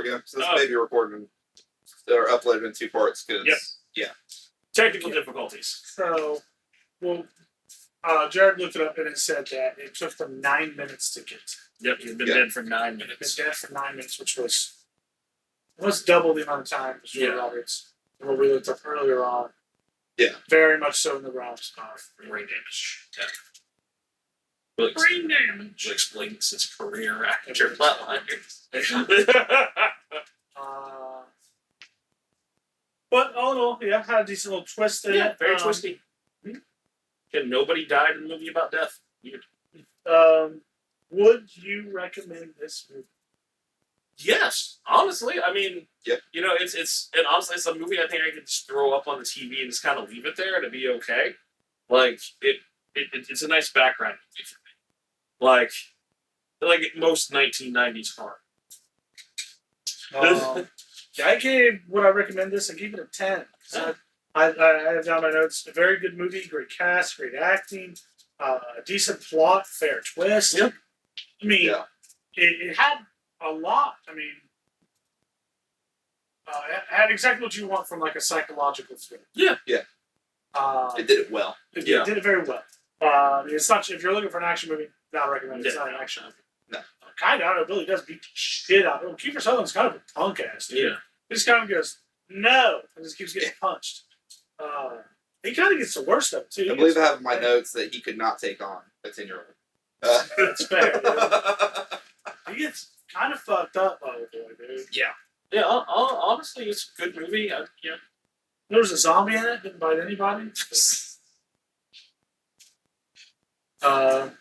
again. So this may be recorded or uploaded in 2 parts. Cause, Technical difficulties. So, well, Jared looked it up and it said that it took them 9 minutes to get. Yep, he's been dead for 9 Been minutes. dead for 9 minutes, which was almost double the amount of time as Julia Roberts. What we looked up earlier on. Yeah. Very much so in the realms of Brain damage. Yeah. Brain damage explains his career after Flatlines. But all in all, had a decent little twist in it. Very twisty. And nobody died in the movie about death. Would you recommend this movie? Yes, honestly, I mean, Yep. You know, and honestly, it's a movie I think I could just throw up on the TV and just kind of leave it there and it'd be okay. Like it's a nice background movie for me. Like most 1990s horror. I gave, would I recommend this? I gave it a 10. I have down my notes. A very good movie, great cast, great acting, decent plot, fair twist. Yep. I mean, it had a lot. I mean, it had exactly what you want from like a psychological thriller. Yeah. it did it well. It did it very well. It's not, if you're looking for an action movie, not recommended. It's not an action movie. No. Kind of, I don't know, Billy does beat the shit out of him. Kiefer Sutherland's kind of a punk ass, dude. Yeah. He just kind of goes, no, and just keeps getting punched. He kind of gets the worst of it, too. I believe I have in my notes that he could not take on a 10-year-old. That's fair, dude. He gets kind of fucked up by the boy, dude. Yeah. Yeah, honestly, it's a good movie. There was a zombie in it, didn't bite anybody. I've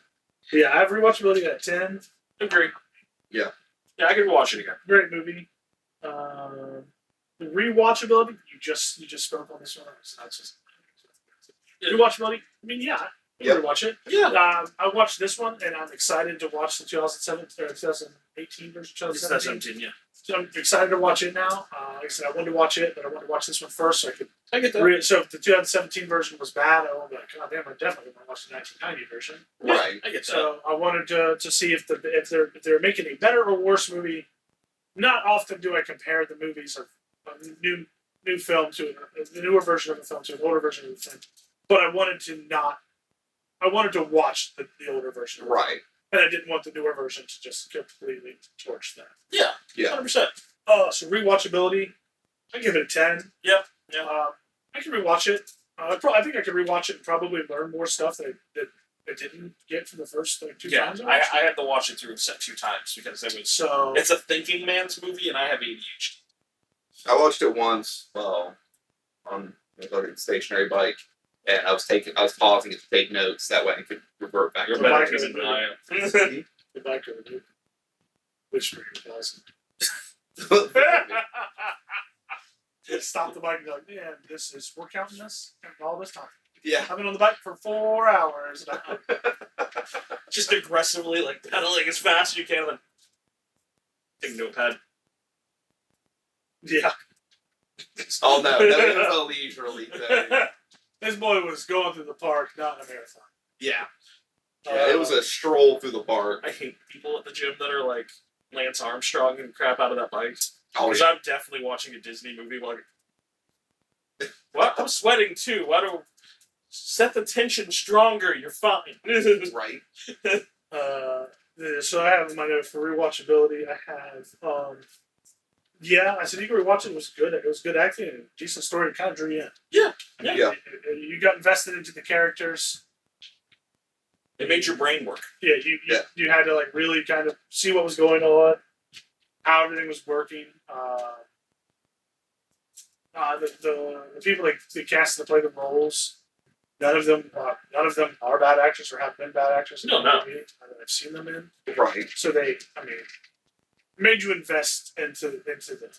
rewatchability at 10. Agree. Yeah. Yeah, I could watch it again. Great movie. The rewatchability, you just spoke on this one. So that's just rewatchability. I mean, I rewatch it. Yeah. I watched this one, and I'm excited to watch the 2018 version. 2017, yeah. So I'm excited to watch it now. Like I said, I wanted to watch it, but I wanted to watch this one first so I could. I get that. So if the 2017 version was bad, I would be like, God damn, I definitely want to watch the 1990 version. Right. I get that. So I wanted to see if they're making a better or worse movie. Not often do I compare the movies of a new film to the newer version of a film to an older version of the film, but I wanted to watch the older version. Right. And I didn't want the newer version to just completely torch that. Yeah. 100%. So rewatchability, I give it a 10. Yeah. I can rewatch it. I think I could rewatch it and probably learn more stuff that I didn't get from the first two times. I had to watch it through set 2 times because it's a thinking man's movie and I have ADHD. I watched it once on a fucking stationary bike, and I was pausing it to take notes. That way I could revert back. You're to better it. than I am. The biker would do. Which for your thousand. Stop the bike and go, man, we're counting this all this time. Yeah. I've been on the bike for 4 hours. Just aggressively, like, pedaling as fast as you can. And take a notepad. Yeah. Oh, no. It was a leisurely thing. This boy was going through the park, not in a marathon. Yeah. It was a stroll through the park. I hate people at the gym that are like Lance Armstrong and crap out of that bike. Oh, Because I'm definitely watching a Disney movie like, what? I'm sweating too. Why do set the tension stronger? You're fine. Right. So I have my note for rewatchability. I have, I said you can rewatch it. It was good. It was good acting and decent story. It kind of drew you in. Yeah. You got invested into the characters. It made your brain work. Yeah, you had to like really kind of see what was going on, how everything was working. The people like the cast that play the roles, none of them are bad actors or have been bad actors. No. That I've seen them in. Right. So made you invest into them.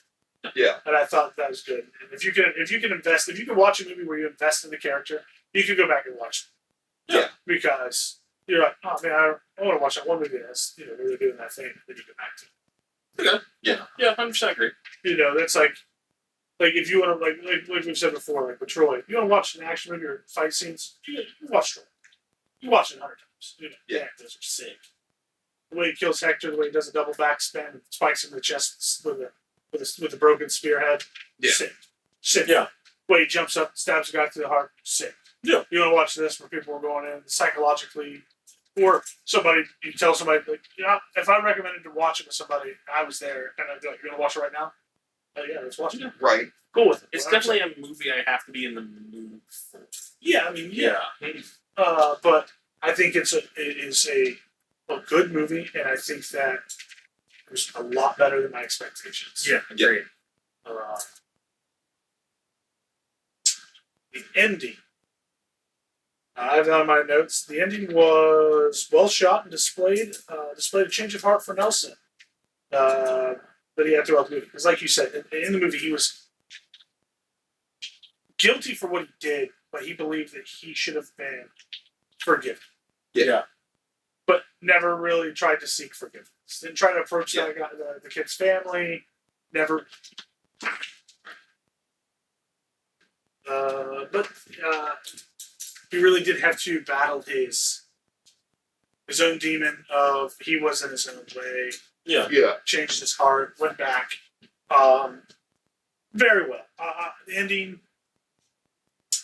Yeah. And I thought that was good. And if you can watch a movie where you invest in the character, you can go back and watch it. Yeah. Because you're like, oh man, I want to watch that one movie that's really doing that thing. Then you go back to it. Okay. Yeah. 100% agree. That's like if you want to like we've said before, like with Troy, if you want to watch an action movie or fight scenes, you watch Troy. You watch it 100 times. Yeah, those are sick. The way he kills Hector, the way he does a double backspin, spikes him in the chest with with the broken spearhead. Yeah. Sick. Yeah. Way he jumps up, stabs a guy through the heart. Sick. Yeah. You want to watch this where people are going in psychologically, or somebody you tell somebody like, yeah, if I recommended to watch it with somebody, I was there, and I'd be like, "You want to watch it right now?" Yeah, let's watch it. Right. Cool with it. It's 100%. definitely a movie I have to be in the mood for. Yeah, I mean, yeah. But I think it is a good movie, and I think that it was a lot better than my expectations. Yeah, agreed. The ending. I have on my notes. The ending was well shot and displayed a change of heart for Nelson. That he had throughout the movie. Because, like you said, in the movie, he was guilty for what he did, but he believed that he should have been forgiven. Yeah. But never really tried to seek forgiveness. Didn't try to approach the kid's family. Never. But he really did have to battle his own demon of he was in his own way. Yeah. Changed his heart, went back. Very well. The ending.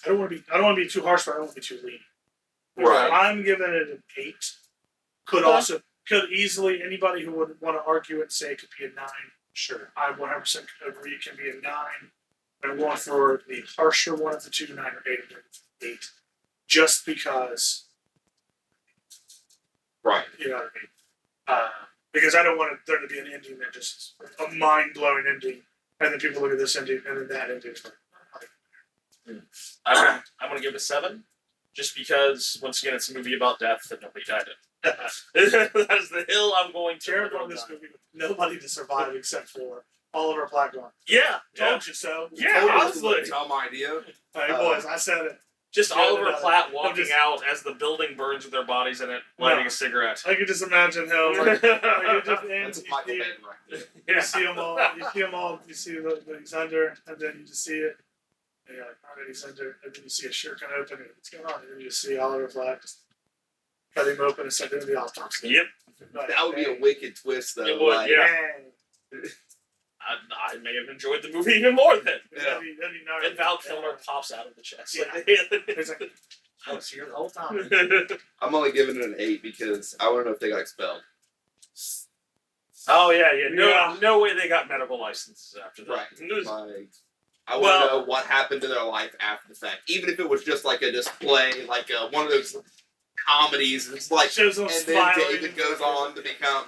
I don't want to be too harsh, but I don't want to be too lenient. Right. I'm giving it an 8. Could easily anybody who would want to argue it and say it could be a 9. Sure, I 100% agree it can be a 9. I'm going for the harsher one of the two, 9 or 8. Just because. Right. You know what I mean? Because I don't want there to be an ending that just a mind-blowing ending, and then people look at this ending, and then that ending. I'm going to give it a 7, just because, once again, it's a movie about death that nobody died in. That's the hill I'm going to. Jared wrote this movie with nobody to survive except for Oliver Platt going, Yeah. told you so. Yeah, honestly. Dumb idea. Hey, boys, I said it. Just Yeah, Oliver no, Platt walking just- out as the building burns with their bodies in it, lighting No. a cigarette. I could just imagine how like, it just ends. That's a Michael Bay right there. You see them all. You see that he's under, and then you just see it. And you're like, all right, he's under, and then you see a shirt kind of open. And what's going on? And then you just see Oliver Platt just cut him open and start doing the autopsy. Yep. Like, That would be a wicked twist, though. It would, like, yeah. dang. I may have enjoyed the movie even more then. Yeah. That'd be gnarly. And Val Kilmer pops out of the chest. Yeah. Like, He's like, I was here the whole time. I'm only giving it an 8 because I want to know if they got expelled. oh yeah. No, Yeah. no way they got medical licenses after that. Right. It was- Like, I want Well- to know what happened to their life after the fact. Even if it was just like a display, like one of those comedies. It's like, Shows them and then smiling. David goes on to become,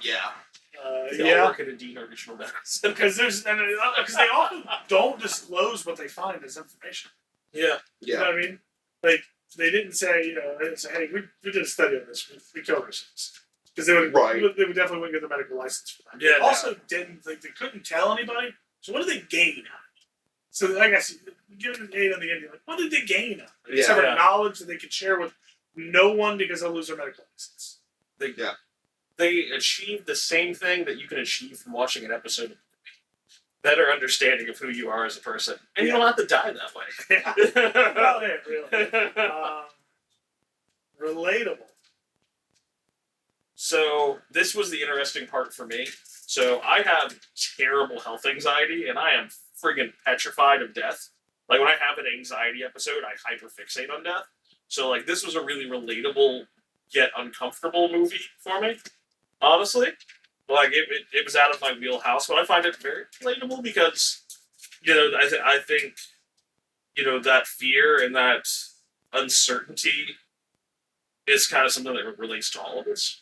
they all work at a Dean Original Medicine. Because they often don't disclose what they find as information. Yeah. You know what I mean? Like they didn't say, they didn't say, hey, we did a study on this. We killed ourselves. Because they would definitely wouldn't get the medical license for that. Yeah, They also didn't like they couldn't tell anybody. So what did they gain out of it? So I guess giving an 8 on the ending, like what did they gain out of it? Except for knowledge that they could share with no one because they'll lose their medical license. They achieved the same thing that you can achieve from watching an episode of a movie. Better understanding of who you are as a person. And you don't have to die that way. Yeah. About it, really. Relatable. So this was the interesting part for me. So I have terrible health anxiety, and I am friggin' petrified of death. Like when I have an anxiety episode, I hyperfixate on death. So like this was a really relatable yet uncomfortable movie for me. Honestly, like it was out of my wheelhouse, but I find it very relatable because I think that fear and that uncertainty is kind of something that relates to all of us.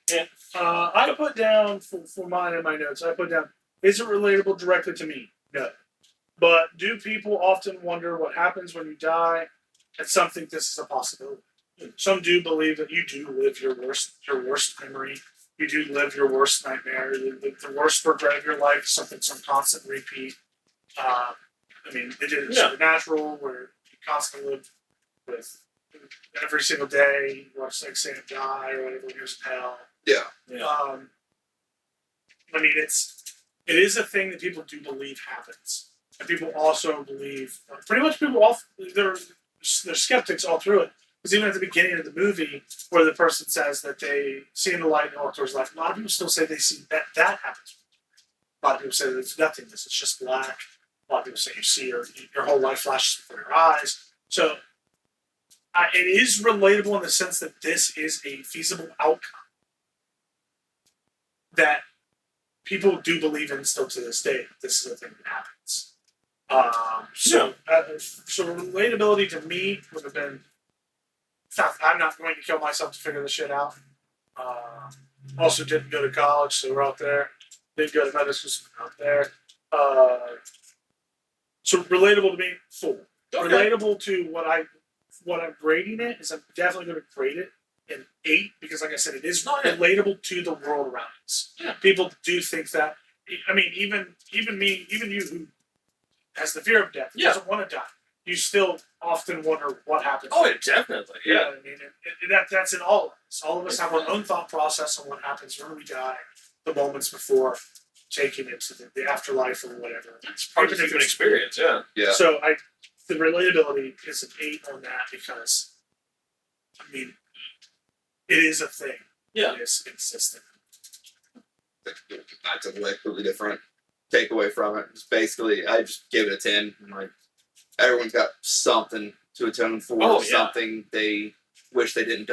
Yeah. I put down for mine in my notes. I put down: is it relatable directly to me? No. But do people often wonder what happens when you die? And some think this is a possibility. Some do believe that you do live your worst memory. You do live your worst nightmare. The worst regret of your life is something, some constant repeat. I mean, they did it in Supernatural, where you constantly live with every single day. You watch like Sam die or whatever, years in hell. Yeah. I mean, it is a thing that people do believe happens, and people also believe. Pretty much, they're skeptics all through it. Because even at the beginning of the movie, where the person says that they see in the light and walk towards life, a lot of people still say they see that happens. A lot of people say that it's nothingness; it's just black. A lot of people say you see your whole life flashes before your eyes. So it is relatable in the sense that this is a feasible outcome that people do believe in still to this day. This is a thing that happens. So relatability to me would have been, I'm not going to kill myself to figure this shit out. Also didn't go to college, so we're out there. Didn't go to medical school, out there. So relatable to me, 4. Okay. Relatable to what I'm grading it is I'm definitely going to grade it an 8 because, like I said, it is relatable to the world around us. Yeah. People do think that. I mean, even me, even you who has the fear of death, doesn't want to die. You still often wonder what happens. Oh, definitely. Yeah. You know what I mean? That's in all of us. All of us have our own thought process on what happens when we die, the moments before taking it to the afterlife or whatever. It's part of the human experience, yeah. So the relatability is an 8 on that because, I mean, it is a thing. Yeah. It is consistent. I took away a completely different takeaway from it. Just basically, I just give it a 10. Like, everyone's got something to atone for, something they wish they haven't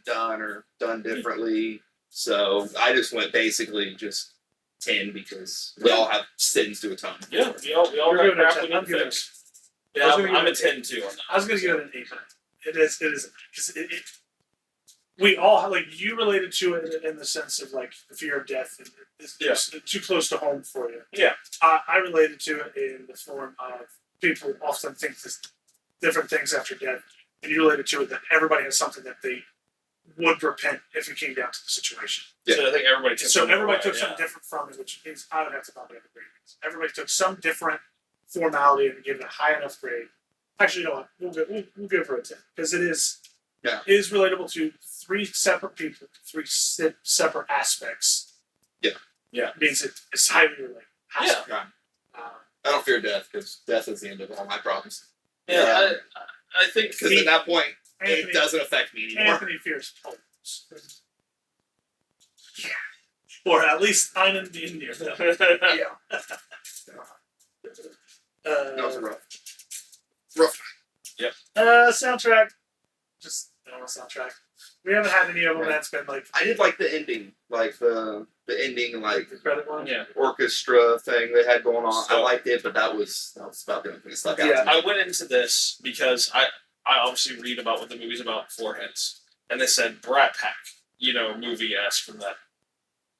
done or done differently. So I just went basically just 10 because we all have sins to atone for. Yeah, we all have crap we need to fix. Yeah, I'm a 10 too on that. I was going to give it an 8. It is because we all have, like, you related to it in the sense of like the fear of death and it's too close to home for you. Yeah, I related to it in the form of people often think this different things after death, and you related to it that everybody has something that they would repent if it came down to the situation. Yeah. So I think everybody took something different from it, which means I would have to probably have a grade. Everybody took some different formality and give it a high enough grade. Actually, you know what? We'll give her a 10 because it is relatable to 3 separate people, 3 separate aspects. Yeah. It means it's highly related. Yeah. I don't fear death because death is the end of all my problems. Yeah, I think because at that point it doesn't affect me anymore. Anthony fears poles. Yeah. Or at least I'm being near them. Yeah. That was rough. Yep. Soundtrack. Just normal soundtrack. We haven't had any of them that's been like. I did like the ending, like the ending, like the credit one. Yeah. Orchestra thing they had going on. So, I liked it, but that was about the only thing that stuck out. Yeah, I went into this because I obviously read about what the movie's about beforehand, and they said Brat Pack, movie-esque from that.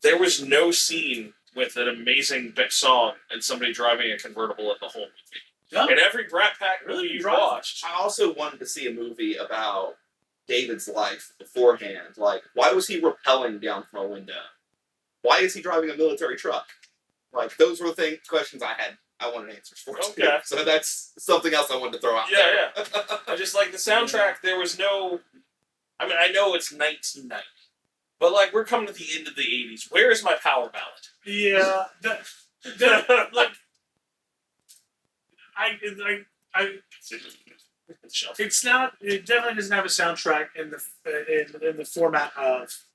There was no scene with an amazing big song and somebody driving a convertible in the whole movie. No. And every Brat Pack movie you watched. I also wanted to see a movie about David's life beforehand. Like, why was he rappelling down from a window? Why is he driving a military truck? Like, those were the questions I wanted answers for. Okay. So that's something else I wanted to throw out there. Yeah. I just like the soundtrack. There was no... I mean, I know it's 1990. But, like, we're coming to the end of the 80s. Where is my power ballad? Yeah. It's not. It definitely doesn't have a soundtrack in the format of.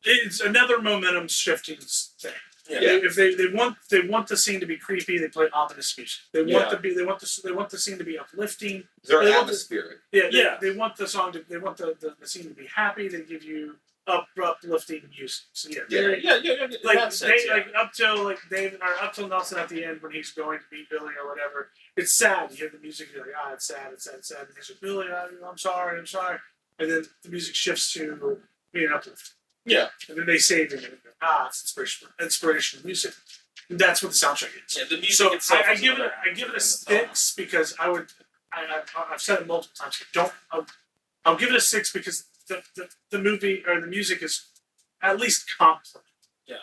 It's another momentum shifting thing. Yeah. If they want the scene to be creepy, they play ominous music. They want the scene to be uplifting. They're atmospheric. They want the song to. They want the scene to be happy. They give you uplifting music. So up till Nelson at the end when he's going to meet Billy or whatever, it's sad. You hear the music, you're like, it's sad. And he's like, Billy, I'm sorry. And then the music shifts to being uplifting. Yeah. And then they save him. And it's inspirational music. And that's what the soundtrack is. Yeah, the music itself. I give it a 6 because I've said it multiple times. I'll give it a 6 because the movie or the music is at least competent. Yeah.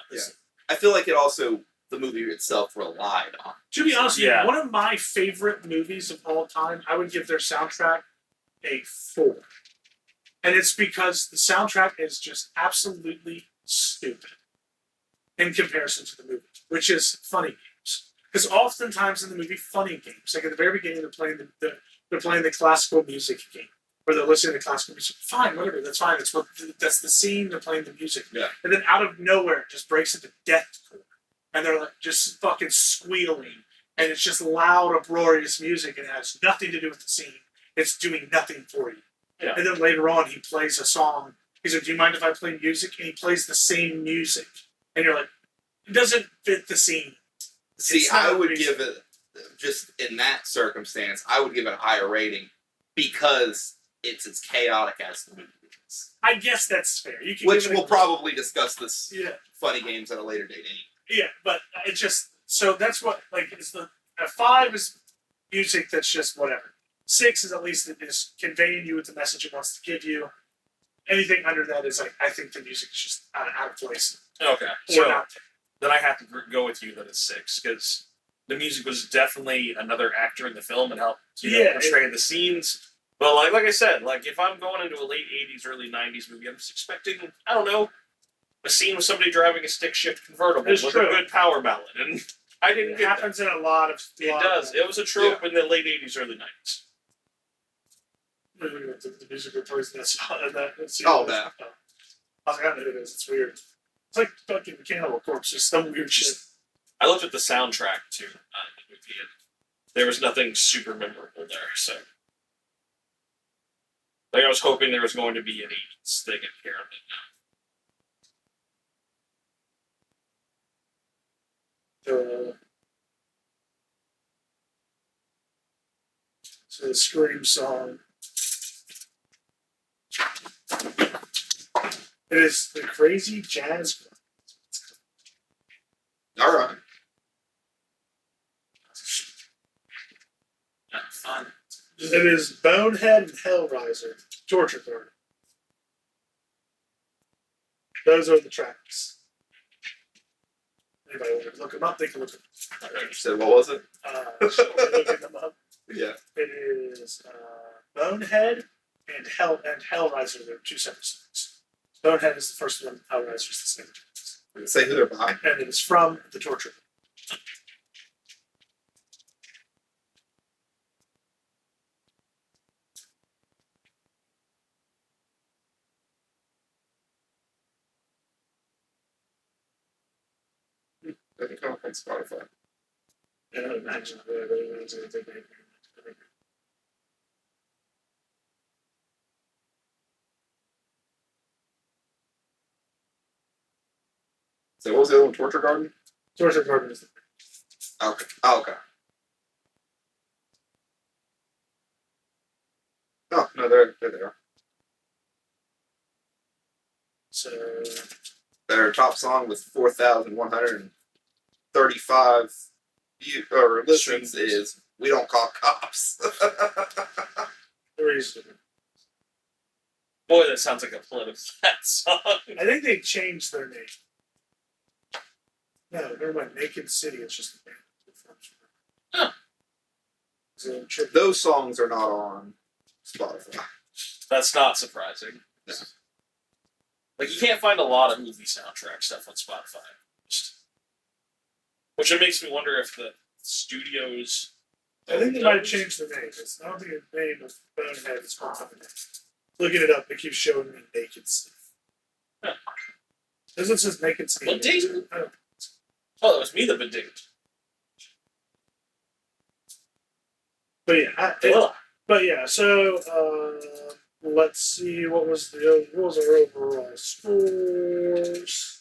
I feel like the movie itself relied on. To be honest with you, one of my favorite movies of all time, I would give their soundtrack a 4. And it's because the soundtrack is just absolutely stupid in comparison to the movie, which is Funny Games. Because oftentimes in the movie Funny Games, like at the very beginning, they're playing the classical music game. Or they're listening to classical music. Fine, whatever, that's fine. That's the scene, they're playing the music. Yeah. And then out of nowhere, it just breaks into deathcore. and they're like just fucking squealing, and it's just loud, uproarious music, and it has nothing to do with the scene. It's doing nothing for you. Yeah. And then later on, he plays a song. He's like, "Do you mind if I play music?" And he plays the same music, and you're like, "It doesn't fit the scene." See, I would give it, just in that circumstance, I would give it a higher rating because it's as chaotic as the movie is. I guess that's fair. You can Which give it we'll probably discuss this yeah, funny games at a later date anyway. yeah, but it's just so that's what like is the 5 is music that's just whatever. 6 is at least it is conveying you with the message it wants to give you. Anything under that is like I think the music is just out of place. Okay, Or so not. then I have to go with you that it's 6 because the music was definitely another actor in the film and helped portray the scenes. But like I said, like if I'm going into a late '80s, early '90s movie, I'm just expecting I don't know a scene with somebody driving a stick shift convertible with a good power ballad, and I didn't It get happens in a lot of. that. It does. It was a trope in the late '80s, early '90s. The music replays that song. Oh, man. I was like, I don't know who it is. It's weird. It's like fucking Cannibal Corpse. Just some weird shit. I looked at the soundtrack too on the movie, and there was nothing super memorable there. So, like, I was hoping there was going to be an '80s thing in here. So the Scream song. It is the Crazy Jazz. All right. Fun. It is Bonehead and Hellraiser. Torture Garden. Those are the tracks. Anybody want to look them up? They can look them All right. So what was it? looking them up. Yeah. It is Bonehead and Hellraiser. They're two separate songs. Bonehead is the first one. Hellraiser is the second. Say who they're by. And it is from the Torture. They can come up on Spotify. And I imagine So what was the other one? Torture Garden? Torture Garden is the Okay. Oh, okay. Oh, no, they're there. so Their top song with 4,135 or listens is "We Don't Call Cops." the reason. Boy, that sounds like a plot of that song. I think they changed their name. No, never mind. Naked City. It's just a band. Huh. So, tribute. Those songs are not on Spotify. That's not surprising. No. Like you can't find a lot of movie soundtrack stuff on Spotify, which it makes me wonder if the studios. I think they might have changed the name. I don't think the name of Bonehead is called something else. Looking it up, it keeps showing me Naked City. Huh. This one says Naked City. What date? Oh, that was me that been digging. But yeah, so let's see what was our overall scores.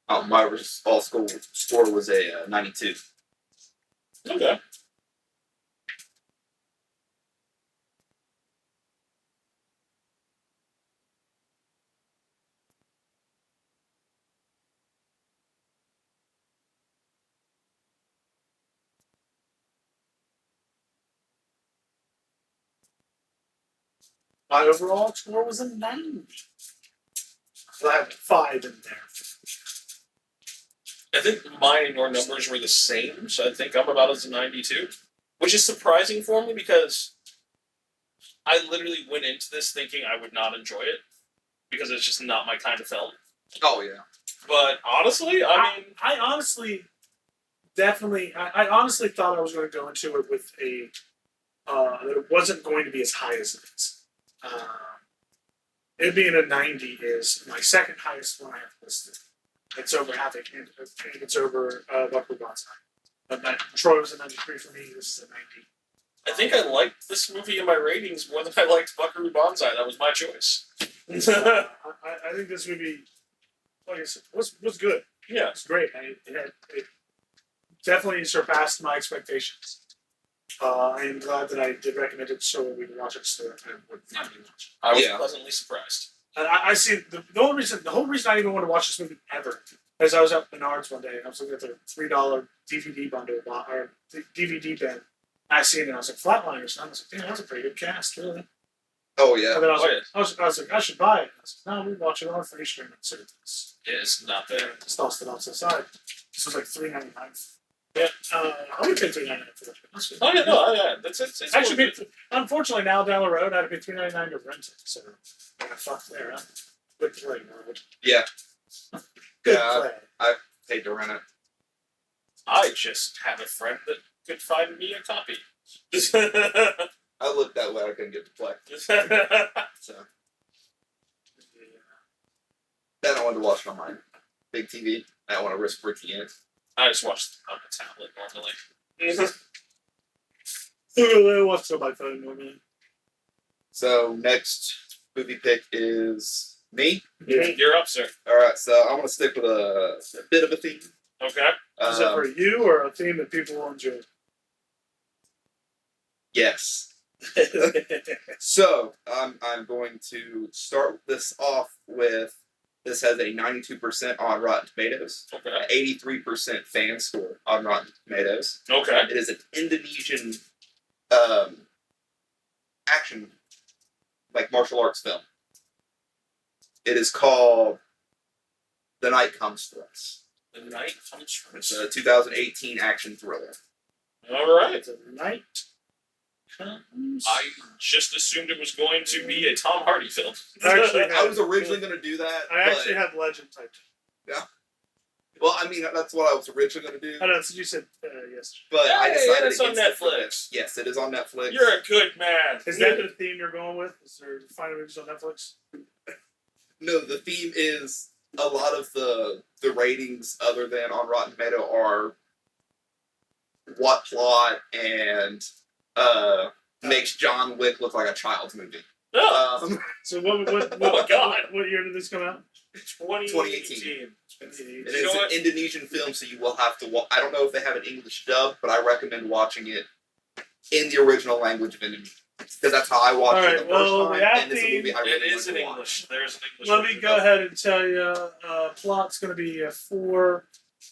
Oh, my all school score was a 92. Okay. My overall score was a 90. So I have 5 in there. I think mine and your numbers were the same, so I think I'm about as a 92, which is surprising for me because I literally went into this thinking I would not enjoy it because it's just not my kind of film. Oh yeah. But honestly, I honestly definitely I honestly thought I was going to go into it with a that it wasn't going to be as high as it is. It being a 90 is my second highest one I have listed. It's over Havoc and it's over Buckaroo Banzai. But Troy was a 93 for me. This is a 90. I think I liked this movie in my ratings more than I liked Buckaroo Banzai. That was my choice. I think this movie, like I said, was good. Yeah, It's great. It definitely surpassed my expectations. I am glad that I did recommend it so we can watch it. So I would finally watch it. I was Yeah. pleasantly surprised. And I see the whole reason I even want to watch this movie ever is I was at Menards one day and I was looking at their $3 DVD bundle or DVD bin. I seen it and I was like, Flatlines. And I was like, damn, that's a pretty good cast, really. Oh yeah. And then I was, Oh, like, yeah. I was like, I should buy it. And I was like, no, we watch it on a free streaming service. Yeah, it's not there. Just tossed it off to the side. This was like $3.99. Yeah, I would pay $3.99 for that. That's good. Oh yeah, no, yeah, it's Actually, unfortunately, now down the road, I had to pay $3.99 to rent it. So, fuck there, huh? Good play, Marvel. Yeah. Good Yeah. play. Paid to rent it. I just had a friend that could find me a copy. I looked that way. I couldn't get to play. So then I wanted to watch it on my big TV. I don't want to risk breaking it. I just watched it on the tablet normally. I watched it on my phone normally. So next movie pick is me. Yeah. You're up, sir. All right. So I'm gonna stick with a bit of a theme. Okay. Is it for you or a theme that people will enjoy? Yes. So I'm going to start this off with this has a 92% on Rotten Tomatoes, Okay. an 83% fan score on Rotten Tomatoes. Okay. It is an Indonesian action, like martial arts film. It is called The Night Comes for Us. The night comes for It's us. a 2018 action thriller. All right. It's a night comes. I just assumed it was going to be a Tom Hardy film. Actually, I was originally going to do that. I but- actually had Legend typed. Well, I mean, that's what I was originally going to do. I know, so you said yes. But I Hey, decided it's on against it for Netflix. this. Yes, it is on Netflix. You're a good man. Is that the theme you're going with? Is there finding movies on Netflix? No, the theme is a lot of the ratings other than on Rotten Tomato are what plot and makes John Wick look like a child's movie. Oh, So what Oh my God. what year did this come out? 2018. It You is know an what? Indonesian film, so you will have to I don't know if they have an English dub, but I recommend watching it in the original language of Indonesian. Because that's how I watched it the Alright, well, first time, that and it's a theme- movie I really It is like in to watch. English. There's an English Let me version go of it. ahead and tell you, plot's going to be a 4,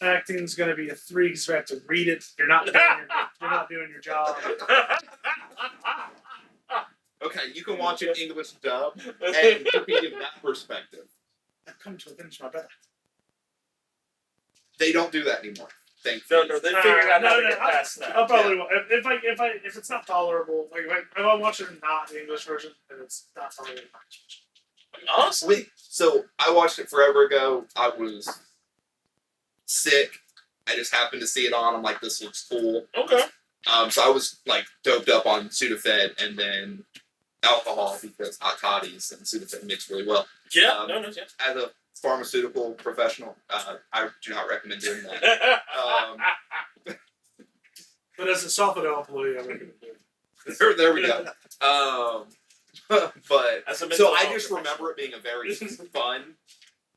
acting's going to be a 3 because you have to read it. You're not doing your job. Okay, you can watch it English dub, and you can give that perspective. I've come to a finish my bet. They don't do that anymore. No, they figured out how to get I'll- past that. I'll probably if it's not tolerable, like if I watch it not the English version, then it's not tolerable. Honestly, So I watched it forever ago. I was sick. I just happened to see it on. I'm like, this looks cool. okay. So I was like doped up on Sudafed and then alcohol because hot toddies and Sudafed mix really well. Yeah, yeah. As a pharmaceutical professional, I do not recommend doing that. But as a Sofado employee, I recommend it. There we go. But As a mental so I health just remember it being a very fun,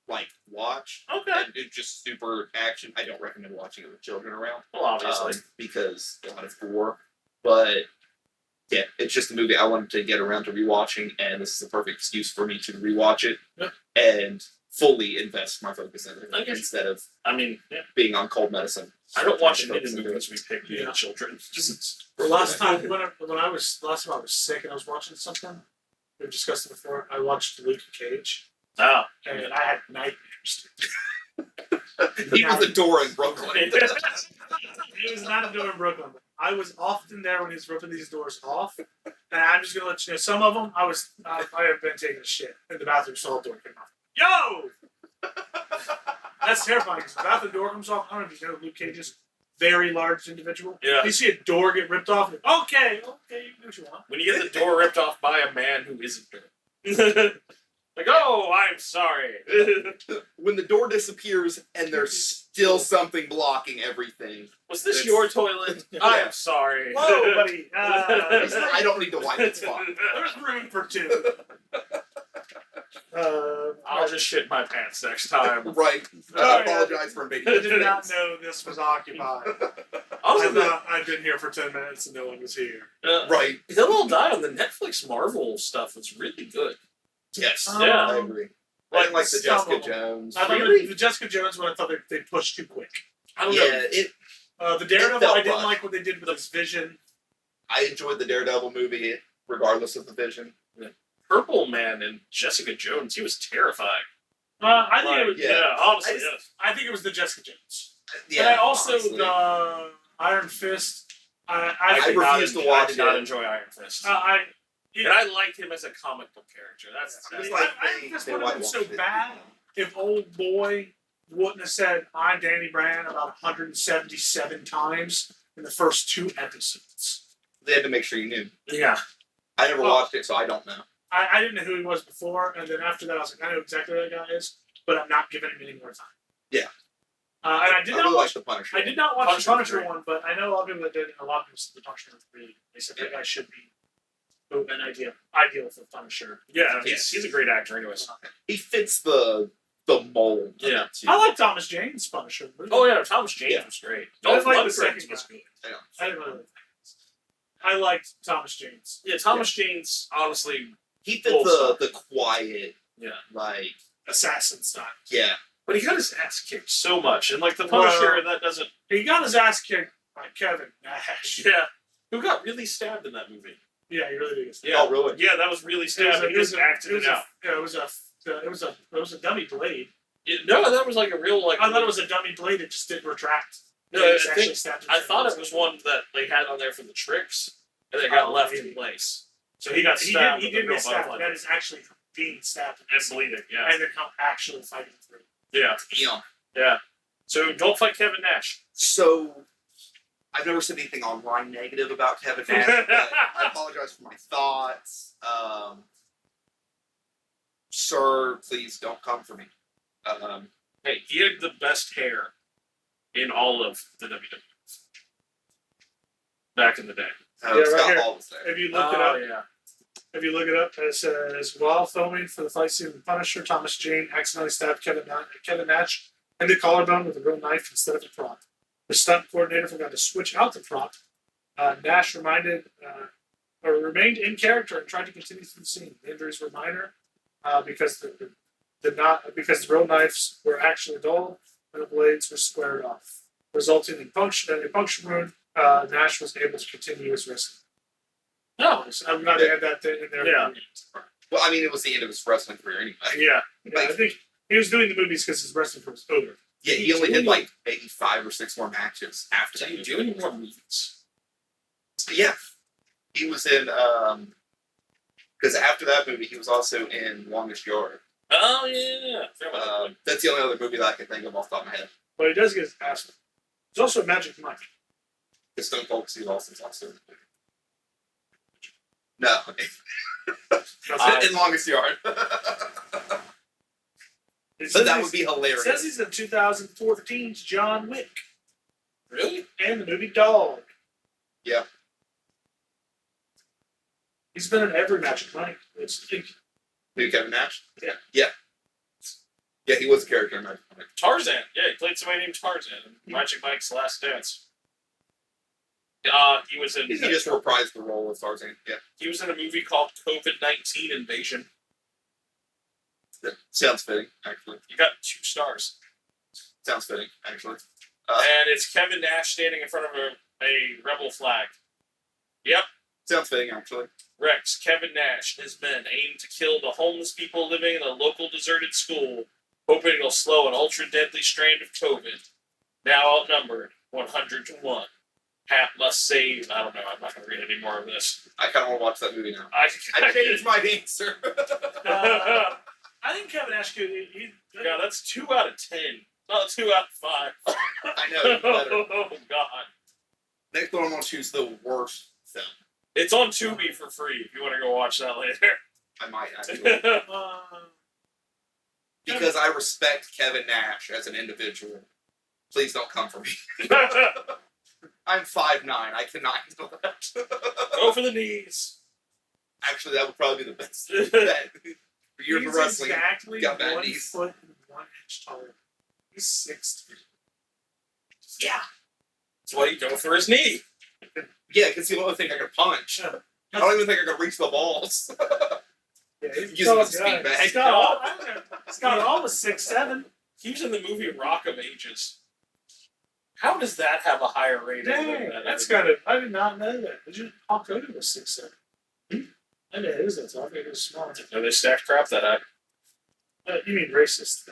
like watch. Okay. And it's just super action. I don't recommend watching it with children around. Well, obviously. Because a lot of gore. But yeah, it's just a movie I wanted to get around to rewatching, and this is the perfect excuse for me to rewatch it and fully invest my focus in it instead of being on cold medicine. I don't watch any of Focus the into it. movies we pick being children. Just The last time I was sick and I was watching something, we've discussed it before. I watched Luke Cage oh, and I had nightmares. He was a door in Brooklyn. He was not a door in Brooklyn. I was often there when he was ripping these doors off. And I'm just gonna let you know, some of them I have been taking a shit in the bathroom stall door came off. Yo! That's terrifying because the bathroom door comes off. I don't know if you know Luke Cage's very large individual. Yeah. You see a door get ripped off. And, okay, you can do what you want. When you get the door ripped off by a man who isn't there. Like, oh, I'm sorry. When the door disappears and there's still something blocking everything. Was this your toilet? I'm sorry. Whoa, buddy. I don't need to wipe it. Fine. There's room for two. I'll just shit my pants next time. Right. I apologize for invading. I did not know this was occupied. I thought I'd been here for 10 minutes and no one was here. Right. He'll all die on the Netflix Marvel stuff. It's really good. Yes. Yeah. I agree. I didn't like the some Jessica of them. Jones. I thought the Jessica Jones one, I thought they pushed too quick. I don't know. The Daredevil, felt I didn't rushed. like what they did with his Vision. I enjoyed the Daredevil movie, regardless of the vision. Purple Man and Jessica Jones, he was terrifying. I think it was. Honestly, I think it was the Jessica Jones. Yeah. And I also honestly. the Iron Fist. I did not refuse to enjoy- watch I did not it. enjoy Iron Fist. And I liked him as a comic book character. That's It's I like think this they would have been so whitewashed it. bad if Old Boy wouldn't have said "I'm Danny Brand" about 177 times in the first 2 episodes. They had to make sure you knew. yeah. I never watched it, so I don't know. I didn't know who he was before, and then after that, I was like, I know exactly who that guy is, but I'm not giving him any more time. Yeah. And I did I not really watch. like the Punisher. I did not watch Punisher the Punisher was one, but I know a lot of people that did, and a lot of people said the Punisher was really. They said that guy should be an ideal for Punisher. Yeah, he's a great actor, anyways. He fits the mold. of Yeah. it, too. I like Thomas Jane's Punisher. Oh, yeah, Thomas James Yeah. was great. I didn't like the Lundgren second was guy. good. Yeah. I didn't really like that. I liked Thomas Jane's. Yeah, Thomas James, honestly, He fits Full the quiet, yeah. like, Assassin style. yeah. But he got his ass kicked so much. And, like, the Punisher, that doesn't... He got his ass kicked by Kevin Nash. Yeah. Who got really stabbed in that movie? Yeah, he really did. Yeah. Oh, really? Yeah, that was really stabbed. He just acted it out. It was a dummy blade. No, that was like a real, like... I thought it was a dummy blade. It just didn't retract. No, It I was actually think- stabbed him. I thought it was one that they had on there for the tricks, and it got left in place. So he got stabbed. He did get stabbed. That is actually being stabbed. And bleeding, yeah. And they're not actually fighting through. Yeah. Damn. Yeah. So don't fight Kevin Nash. So, I've never said anything online negative about Kevin Nash, but I apologize for my thoughts. Sir, please don't come for me. Hey, he had the best hair in all of the WWE. Back in the day. right Scott here. Hall was there. If you look it up, Yeah. it says while filming for the fight scene with Punisher, Thomas Jane accidentally stabbed Kevin Nash in the collarbone with a real knife instead of a prop. The stunt coordinator forgot to switch out the prop. Nash remained in character and tried to continue through the scene. The injuries were minor because the real knives were actually dull and the blades were squared off, resulting in a puncture wound. Nash was able to continue his wrestling. No. So I'm glad they had that in there. Yeah. Well, I mean, it was the end of his wrestling career anyway. Yeah. I think he was doing the movies because his wrestling career was over. Yeah, he only did like maybe 5 or 6 more matches after that. Did he do any more movies? Yeah. He was in, because after that movie, he was also in Longest Yard. Oh, yeah. That's the only other movie that I can think of off the top of my head. But he does get his ass. There's also a Magic Mike. The Stone Cold Steve Austin's also in the movie. No. In Longest Yard. But that would be It hilarious. says he's in 2014's John Wick Really? and the movie Dog. Yeah. He's been in every Magic Mike. It's like, Who, Kevin Nash? Yeah. Yeah. Yeah, he was a character in Magic Mike. Tarzan. Yeah, he played somebody named Tarzan in Magic Mike's Last Dance. He was in. He just reprised the role of Tarzan. Yeah. He was in a movie called COVID-19 Invasion. That sounds fitting, actually. He got 2 stars. Sounds fitting, actually. And it's Kevin Nash standing in front of a rebel flag. Yep. Sounds fitting, actually. Rex, Kevin Nash, and his men aim to kill the homeless people living in a local deserted school hoping it'll slow an ultra-deadly strain of COVID. Now outnumbered 100 to 1. Pat must save. I don't know. I'm not going to read any more of this. I kind of want to watch that movie now. I I changed my answer. I think Kevin Nash could. Yeah, that's 2 out of 10. Not 2 out of 5. I know. Even better. Oh, God. Next one, I'm going to choose the worst film. It's on Tubi for free if you want to go watch that later. I might actually. Because I respect Kevin Nash as an individual. Please don't come for me. I'm 5'9". I cannot handle that. Go for the knees. Actually, that would probably be the best bet. For years of wrestling, exactly got bad 1 knees. foot and 1 inch taller. He's 6'3". Yeah. That's why you go for his knee. Yeah, because the only thing I can punch. Yeah. I don't even think I can reach the balls. Yeah, he's Using tall his guy. feet back. He's got all. He's got all the 6'7". He was in the movie Rock of Ages. How does that have a higher rating? Dang, than that's kind of. I did not know that. Did you? Hulk Hogan was 6'7". I know it is. That's all. It was small. No, they stacked crap that high. You mean racist?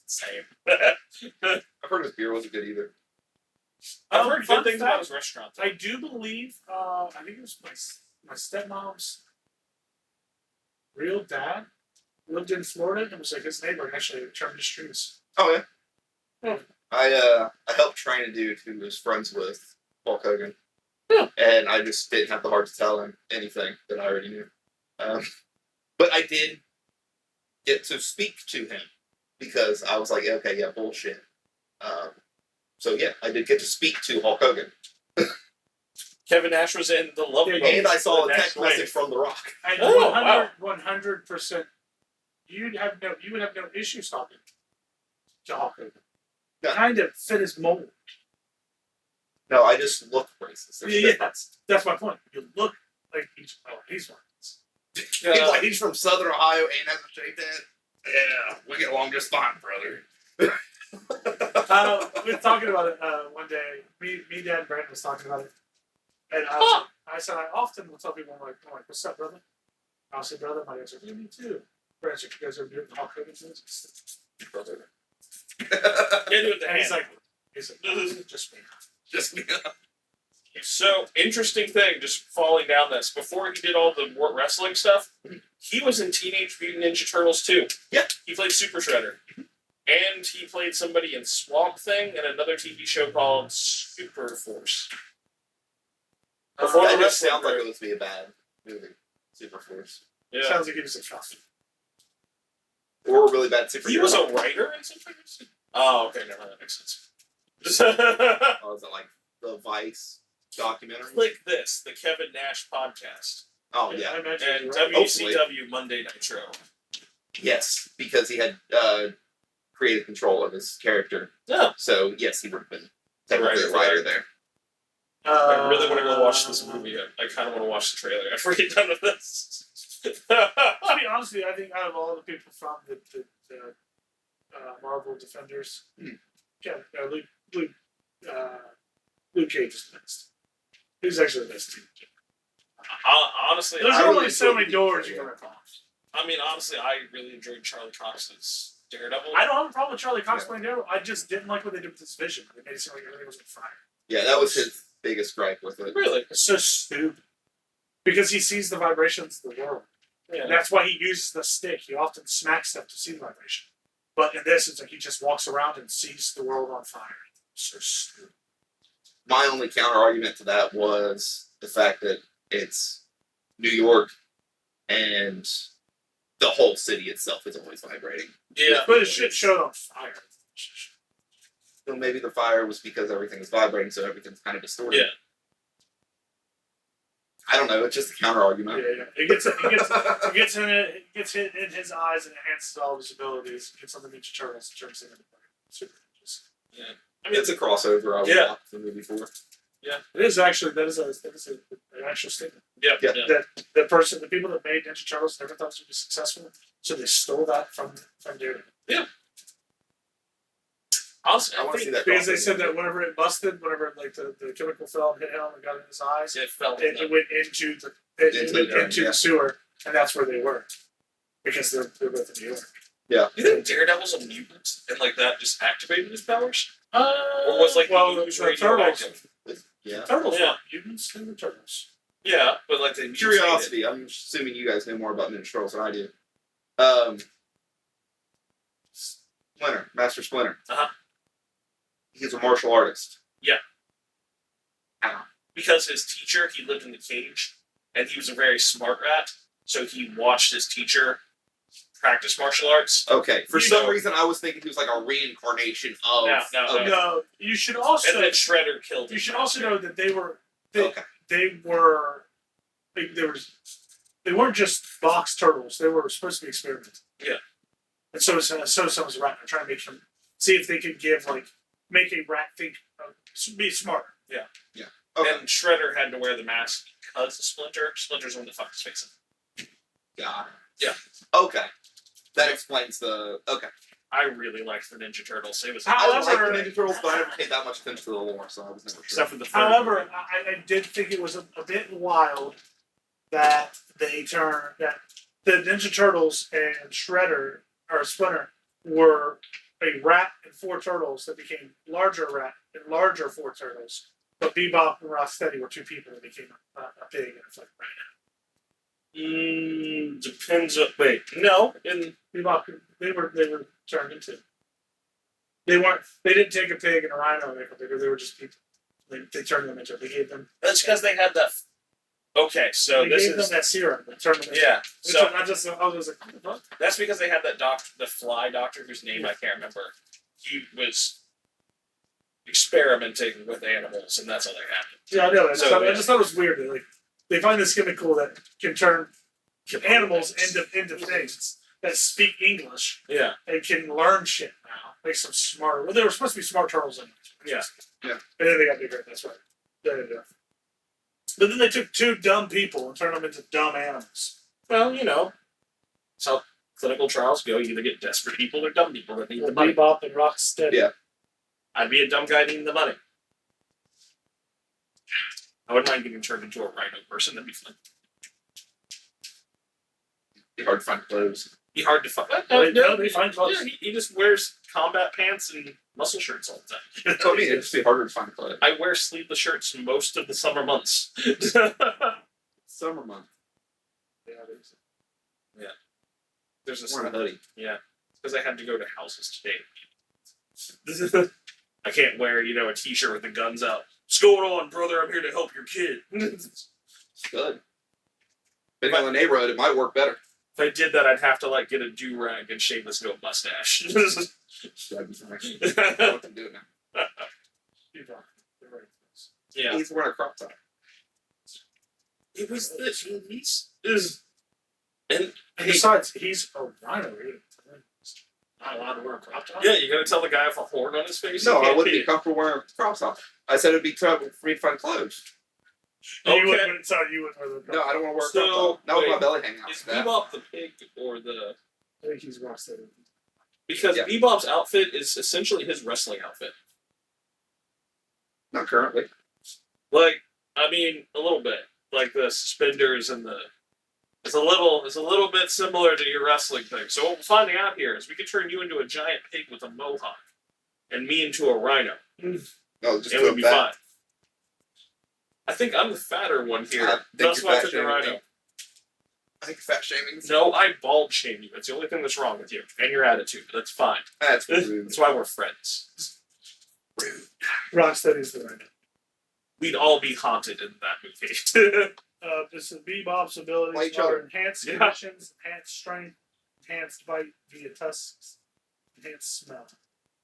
Same. I've heard his beer wasn't good either. I've heard fun good things fact, about his restaurant. I do believe. I think it was my stepmom's real dad lived in Florida and was like his neighbor and actually turned his streets. Oh yeah. Yeah. I helped train a dude who was friends with Hulk Hogan. Yeah. And I just didn't have the heart to tell him anything that I already knew. But I did get to speak to him because I was like, okay, yeah, bullshit. So yeah, I did get to speak to Hulk Hogan. Kevin Nash was in The Love Boat. And I saw a The text Next message Wave. from The Rock. And Oh, wow. 100%, you would have no issues talking to Hulk Hogan. Yeah. Kind of fit his mold. No, I just look racist. There's Yeah, a difference. that's my point. You look like he's one. He's from Southern Ohio and has a shaved head. Yeah, we get along just fine, brother. We were talking about it one day. Me, Dad, and Brandon was talking about it, and I said I often will tell people I'm like, "What's up, brother?" I'll say, "Brother." My dad said, "Me too." Brandon said, "You guys are doing the Hulk Hogan things?" Brother. Hit it with the And hand. he's like, just me. Just me. So, interesting thing, just falling down this. Before he did all the wrestling stuff, he was in Teenage Mutant Ninja Turtles too. Yeah. He played Super Shredder. And he played somebody in Swamp Thing and another TV show called Super Force. Before That the just wrestling sounds like career. it was be a bad movie. Super Force. Yeah. Sounds like he was a coffee. Or a really bad superhero. He was a writer in Super Force? Oh, okay, never mind. That makes sense. Oh, is it like the Vice documentary? Click this, the Kevin Nash podcast. Oh, yeah. I imagine And you're right. WCW Monday Nitro. Yes, because he had creative control of his character. Yeah. So, yes, he would have been technically a writer there. I really want to go watch this movie. I kind of want to watch the trailer after we get done with this. To be honest with you, I think out of all the people from the Marvel Defenders, yeah, Luke Cage is the best. He's actually the best. Honestly, There's I only really so enjoyed- many doors you can rip off. I mean, honestly, I really enjoyed Charlie Cox's Daredevil. I don't have a problem with Charlie Cox playing Daredevil. I just didn't like what they did with his vision. They made it seem like everything was on fire. Yeah, that was his biggest gripe with it. Really? It's so stupid. Because he sees the vibrations of the world. Yeah. And that's why he uses the stick. He often smacks stuff to see the vibration. But in this, it's like he just walks around and sees the world on fire. It's so stupid. My only counter argument to that was the fact that it's New York and the whole city itself is always vibrating. Yeah. But it should show on fire. So maybe the fire was because everything is vibrating, so everything's kind of distorted. Yeah. I don't know. It's just a counter argument. Yeah. It gets hit in his eyes and enhances all of his abilities. It gets on the Ninja Turtles and turns him into super ninjas. Yeah. I mean, it's a crossover. I would Yeah. watch the movie for. It is actually an actual statement. Yeah. Yeah. Yeah. The people that made Ninja Turtles never thought it would be successful, so they stole that from Daredevil. Honestly, I I want to see think that. Because they crossover. said that whenever it busted, whenever like the chemical fell and hit him and got in his eyes, it fell. it went into Into the the sewer, sewer, and that's where they were, because they're both in New York. Yeah. You think Daredevil's a mutant and like that just activated his powers? Or was like well, he was the radioactive? Yeah. turtles Yeah. were mutants. They were turtles. Yeah, but like they mutated. Curiosity. I'm assuming you guys know more about Ninja Turtles than I do. Splinter, Master Splinter. He's a martial artist. Because his teacher, he lived in the cage, and he was a very smart rat, so he watched his teacher practice martial arts. Okay. For You some know- reason, I was thinking he was like a reincarnation of. No. Okay. No, you should also And then Shredder killed him. you should also know that they were Okay. they weren't just box turtles. They were supposed to be experimental. Yeah. And so some was a rat. They're trying to make him see if they could make a rat think, be smarter. Okay. And Shredder had to wear the mask because of Splinter. Splinter's the one that fucked his face up. Got it. Yeah. Okay. That explains the. Okay. I really liked the Ninja Turtles. It was I like However- the Ninja Turtles, but I never paid that much attention to the lore, so I was never sure. except for the third However, movie. I did think it was a bit wild that that the Ninja Turtles and Shredder or Splinter were a rat and four turtles that became larger rat and larger four turtles. But Bebop and Rocksteady were two people that became a pig and a flick rat. Depends on. Wait, no. In Bebop, they were turned into. They weren't. They didn't take a pig and a rhino and make them bigger. They were just people. They turned them into. They gave them. that's because they had that. Okay, so They this gave them is that serum. That turned them into. yeah. So I was like, what the fuck? that's because they had that the fly doctor whose name I can't remember. He was experimenting with animals, and that's how they happened. Yeah, I know. I So, just thought it was weird. They find this chemical that can turn animals into things that speak English Yeah. and can learn shit now. Makes them smarter. Well, they were supposed to be smart turtles anyway. Yeah. Yeah. And then they got bigger. That's right. Yeah. But then they took two dumb people and turned them into dumb animals. Well, you know, that's how clinical trials go. You either get desperate people or dumb people that need the money. Bebop and Rocksteady. Yeah. I'd be a dumb guy needing the money. I wouldn't mind getting turned into a rhino person. That'd be fun. Be hard to find clothes. Be hard to find. No, they find clothes. Yeah, he just wears combat pants and muscle shirts all the time. So I mean, it'd just be harder to find clothes. I wear sleeveless shirts most of the summer months. Summer month. There's a Wearing a hoodie. Yeah, because I had to go to houses today. I can't wear, a t-shirt with the guns out. What's going on, brother? I'm here to help your kid. It's good. Depending on the neighborhood, it might work better. If I did that, I'd have to get a do-rag and shave this goat mustache. That'd be fine. I don't want to do it now. Bebop. They're very close. Yeah, He's wearing a crop top. it was the he's and And besides, he's a rhino. He's not allowed to wear a crop top. yeah, you gotta tell the guy with a horn on his face. No, he I can't wouldn't be- be comfortable wearing a crop top. I said it'd be trouble for me to find clothes. You Okay. wouldn't. Sorry, you wouldn't wear the crop No, top. I don't want to wear a So, crop top. Not with my wait, belly hanging out. Is That. Bebop the pig or the? I think he's Rocksteady. Because Yeah. Bebop's outfit is essentially his wrestling outfit. Not currently. I mean, a little bit. Like the suspenders and the. It's a little bit similar to your wrestling thing. So what we're finding out here is we could turn you into a giant pig with a mohawk, and me into a rhino, No, just and do we'd it be back. fine. I think I'm the fatter one here. I think That's you're why I fat took the shaming rhino. me. I think fat shaming. No, I bald shame you. That's the only thing that's wrong with you and your attitude. But that's fine. That's rude. That's why we're friends. Rude. Rocksteady's the rhino. We'd all be haunted in that movie. This is Bebop's abilities Like each are other. enhanced Yeah. conditions, enhanced strength, enhanced bite via tusks, enhanced smell.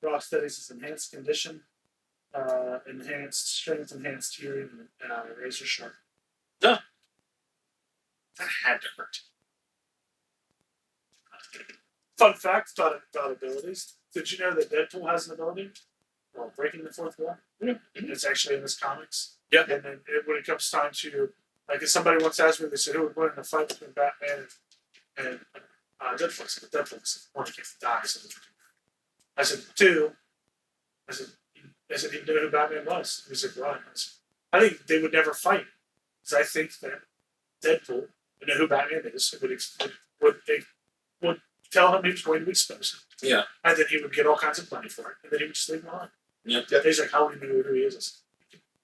Rocksteady's is enhanced condition, enhanced strength, enhanced hearing, and razor sharp. That had to hurt. Fun fact about abilities. Did you know that Deadpool has an ability? Well, breaking the fourth wall. It's actually in this comics. Yeah. And then when it comes time to, if somebody once asked me, they said, who would win in a fight between Batman and Deadpool? I said, Deadpool. I said, one can't die. I said, two. I said, he knew who Batman was. He said, right. I think they would never fight. Because I think that Deadpool would know who Batman is. Would tell him he was going to expose him. Yeah. And then he would get all kinds of money for it, and then he would just leave him alone. Yeah. He's like, how would he know who he is?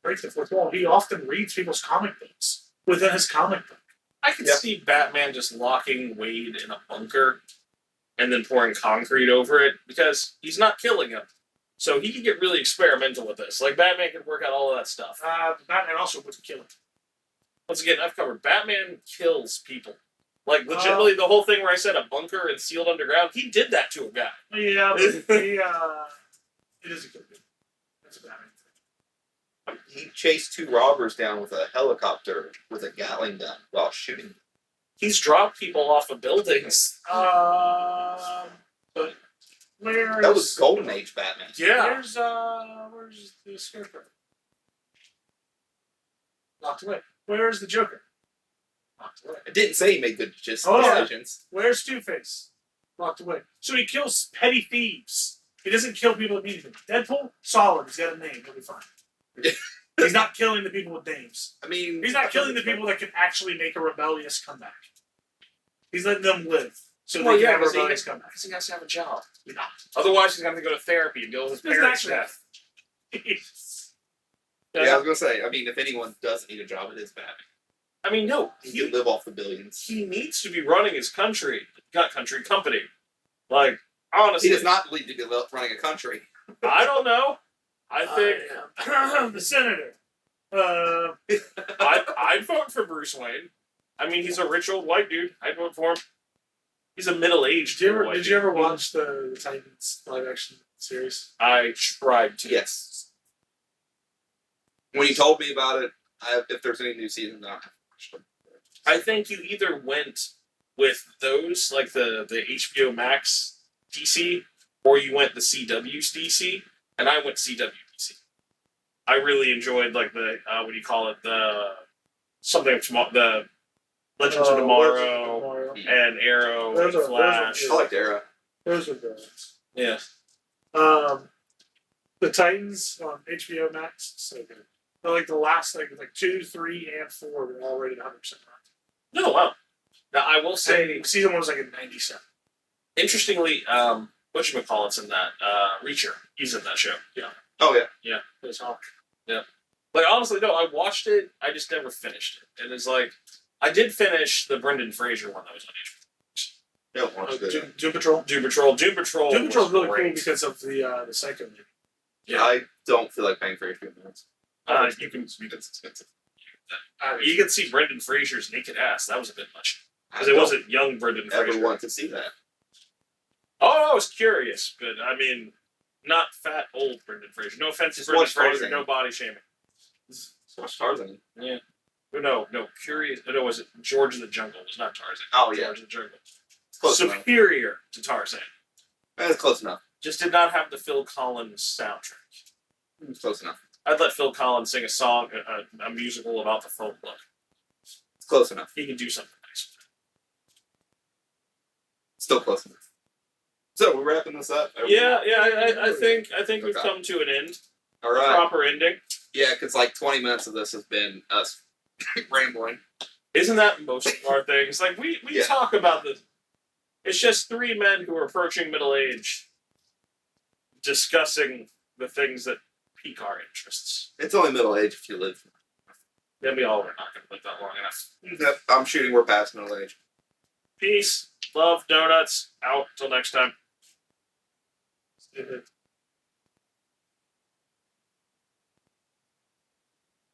Break the fourth wall. He often reads people's comic books within his comic book. I could see Batman just locking Wade in a bunker and then pouring concrete over it because he's not killing him. So he could get really experimental with this. Like, Batman could work out all of that stuff. Batman also wouldn't kill him. Once again, I've covered Batman kills people. Like, legitimately, the whole thing where I said a bunker and sealed underground, he did that to a guy. Yeah, but he doesn't kill people. That's a Batman thing. He chased 2 robbers down with a helicopter with a Gatling gun while shooting them. He's dropped people off of buildings. But where That was Golden Age Batman. Yeah. Where's the Scarecrow? Locked away. Where's the Joker? Locked away. I didn't say he made good Hold on. decisions. Where's Two-Face? Locked away. So he kills petty thieves. He doesn't kill people that mean anything. Deadpool? Solid. He's got a name. He'll be fine. He's not killing the people with names. I mean, He's not killing the people that can actually make a rebellious comeback. He's letting them live so they can have a rebellious comeback. Because he has to have a job. Yeah. Otherwise, he's going to go to therapy and deal with his Doesn't parents' actually death. Yeah, I was gonna say. I mean, if anyone doesn't need a job, it is Batman. I mean, no. He can live off the billions. He needs to be running his company. Like, honestly. He does not need to be running a country. I don't know. I think the senator. I'd vote for Bruce Wayne. I mean, he's a rich old white dude. I'd vote for him. He's a middle-aged Did you ever watch the Titans live-action series? I tried to. Yes. When you told me about it, if there's any new season, I think you either went with those, like the HBO Max DC, or you went the CW's DC, and I went CW DC. I really enjoyed, like, the, what do you call it, the Legends of Tomorrow, and Arrow, and Flash. I liked Arrow. Those are good. Yeah. The Titans on HBO Max, so good. They're like the last, like 2, 3, and 4 were all rated 100%. No, wow. Now, I will say, And season 1 was like a 97. interestingly, whatchamacallit's in that, Reacher, he's in that show. Yeah. Oh yeah. Yeah. There's Hawk. Like, honestly, no, I watched it, I just never finished it. And it's like, I did finish the Brendan Fraser one that was on HBO. Yeah, watch that. Doom Patrol. Doom Patrol Doom Patrol is really great. cool because of the Psycho movie. Yeah, I don't feel like paying for HBO Max. You can It's expensive. you can see Brendan Fraser's naked ass. That was a bit much because I it don't wasn't young Brendan ever Fraser. want to see that. Oh, I was curious, but I mean, not fat old Brendan Fraser. No offense to Just Brendan watch Fraser. Tarzan. No body shaming. Just watch Tarzan. Yeah. No, curious. No, was it George of the Jungle? It was not Tarzan. Oh yeah, George of the Jungle. close enough. Superior to Tarzan. That's close enough. Just did not have the Phil Collins soundtrack. It's close enough. I'd let Phil Collins sing a song, a musical about the folk book. It's close enough. He can do something nice with Still close enough. So we're wrapping this up. it. Yeah, I think we've Okay. come to an end. All A right. proper ending. Yeah, because like 20 minutes of this has been us rambling. Isn't that most of our things? Like, we Yeah. talk about this. It's just 3 men who are approaching middle age discussing the things that pique our interests. It's only middle age if you live. Then we all are not going to live that long enough. Yep, I'm shooting. We're past middle age. Peace, love, donuts. Out till next time.